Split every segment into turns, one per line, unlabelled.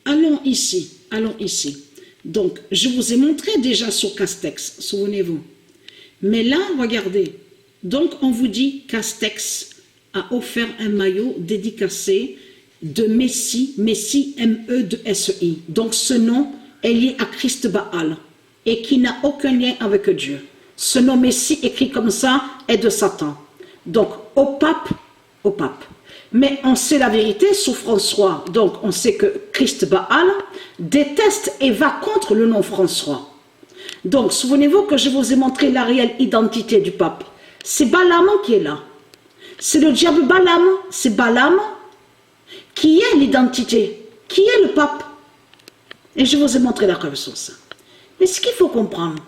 allons ici, allons ici. Donc, je vous ai montré déjà sur Castex, souvenez-vous. Mais là, regardez. Donc, on vous dit Castex a offert un maillot dédicacé de Messie, Messie M-E-S-I. Donc, ce nom est lié à Christ Baal et qui n'a aucun lien avec Dieu. Ce nom Messie écrit comme ça est de Satan. Donc, au pape. Mais on sait la vérité sur François. Donc, on sait que Christ Baal déteste et va contre le nom François. Donc, souvenez-vous que je vous ai montré la réelle identité du pape. C'est Balaam qui est là. C'est le diable Balaam. C'est Balaam qui est l'identité, qui est le pape. Et je vous ai montré la preuve sur ça. Mais ce qu'il faut comprendre,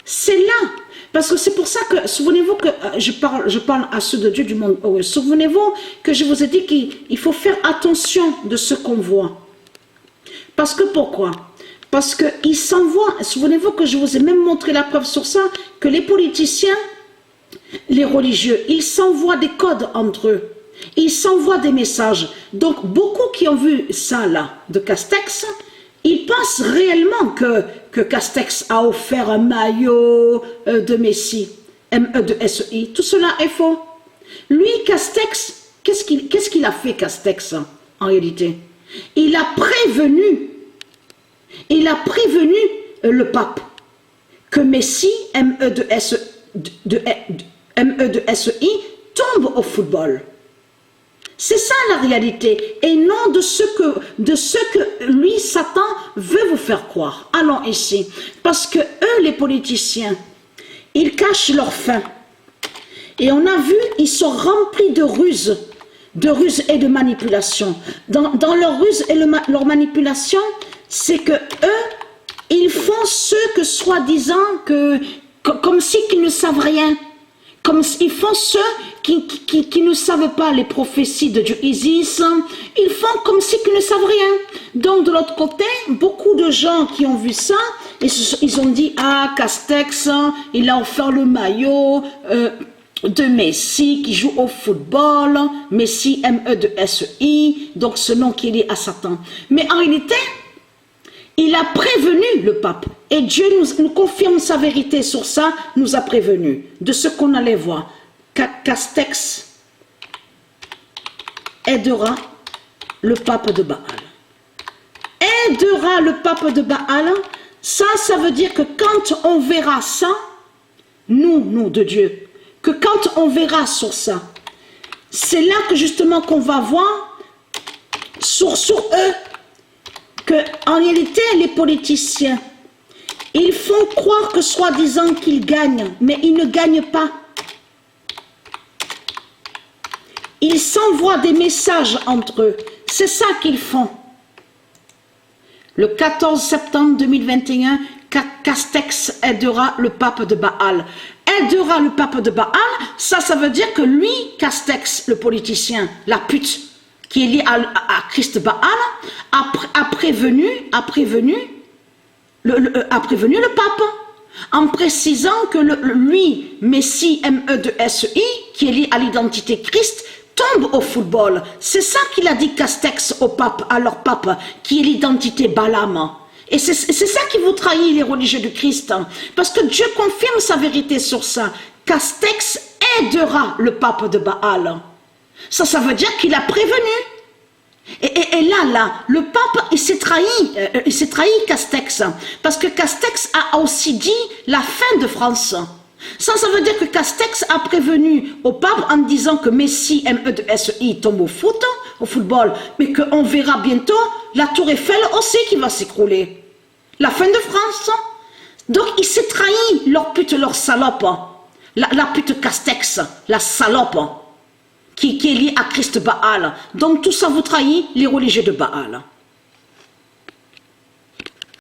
c'est là. Parce que c'est pour ça que, souvenez-vous que je parle à ceux de Dieu du monde. Souvenez-vous que je vous ai dit qu'il faut faire attention de ce qu'on voit. Parce que pourquoi? Parce qu'ils s'envoient, souvenez-vous que je vous ai même montré la preuve sur ça, que les politiciens, les religieux, ils s'envoient des codes entre eux. Ils s'envoient des messages. Donc, beaucoup qui ont vu ça là, de Castex, ils pensent réellement que Castex a offert un maillot de Messie, M-E-S-I. Tout cela est faux. Lui, Castex, qu'est-ce qu'il a fait, Castex, en réalité? Il a prévenu le pape que Messie, M-E-S-I, tombe au football. C'est ça la réalité, et non de ce que lui, Satan, veut vous faire croire. Allons ici, parce que eux, les politiciens, ils cachent leur faim. Et on a vu, ils sont remplis de ruses et de manipulation. Dans leur ruse et leur manipulation, c'est que eux, ils font ce que soi-disant, comme si qu'ils ne savent rien. Comme ils font ceux qui ne savent pas les prophéties de Dieu Isis, ils font comme si qu'ils ne savent rien. Donc de l'autre côté, beaucoup de gens qui ont vu ça, ils ont dit, ah, Castex, il a offert le maillot de Messie qui joue au football, Messie M-E-S-I, donc ce nom qui est lié à Satan. Mais en réalité, il a prévenu le pape. Et Dieu nous confirme sa vérité sur ça, nous a prévenu de ce qu'on allait voir. Castex aidera le pape de Baal. Aidera le pape de Baal, ça veut dire que quand on verra ça, nous de Dieu, que quand on verra sur ça, c'est là que justement qu'on va voir sur eux, que en réalité les politiciens, ils font croire que soi-disant qu'ils gagnent, mais ils ne gagnent pas. Ils s'envoient des messages entre eux. C'est ça qu'ils font. Le 14 septembre 2021, Castex aidera le pape de Baal. Aidera le pape de Baal, ça veut dire que lui, Castex, le politicien, la pute, qui est lié à Christ Baal, a prévenu le pape, en précisant que lui, Messie M-E-S-I, qui est lié à l'identité Christ, tombe au football. C'est ça qu'il a dit Castex au pape, à leur pape, qui est l'identité Balaam. Et c'est ça qui vous trahit les religieux du Christ. Parce que Dieu confirme sa vérité sur ça. Castex aidera le pape de Baal. Ça veut dire qu'il a prévenu. Et là, le pape, il s'est trahi Castex. Parce que Castex a aussi dit la fin de France. Ça veut dire que Castex a prévenu au pape en disant que Messie, M-E-S-I, tombe au football, mais qu'on verra bientôt la tour Eiffel aussi qui va s'écrouler. La fin de France. Donc il s'est trahi, leur pute, leur salope. La pute Castex, la salope, qui est liée à Christ Baal. Donc tout ça vous trahit les religieux de Baal.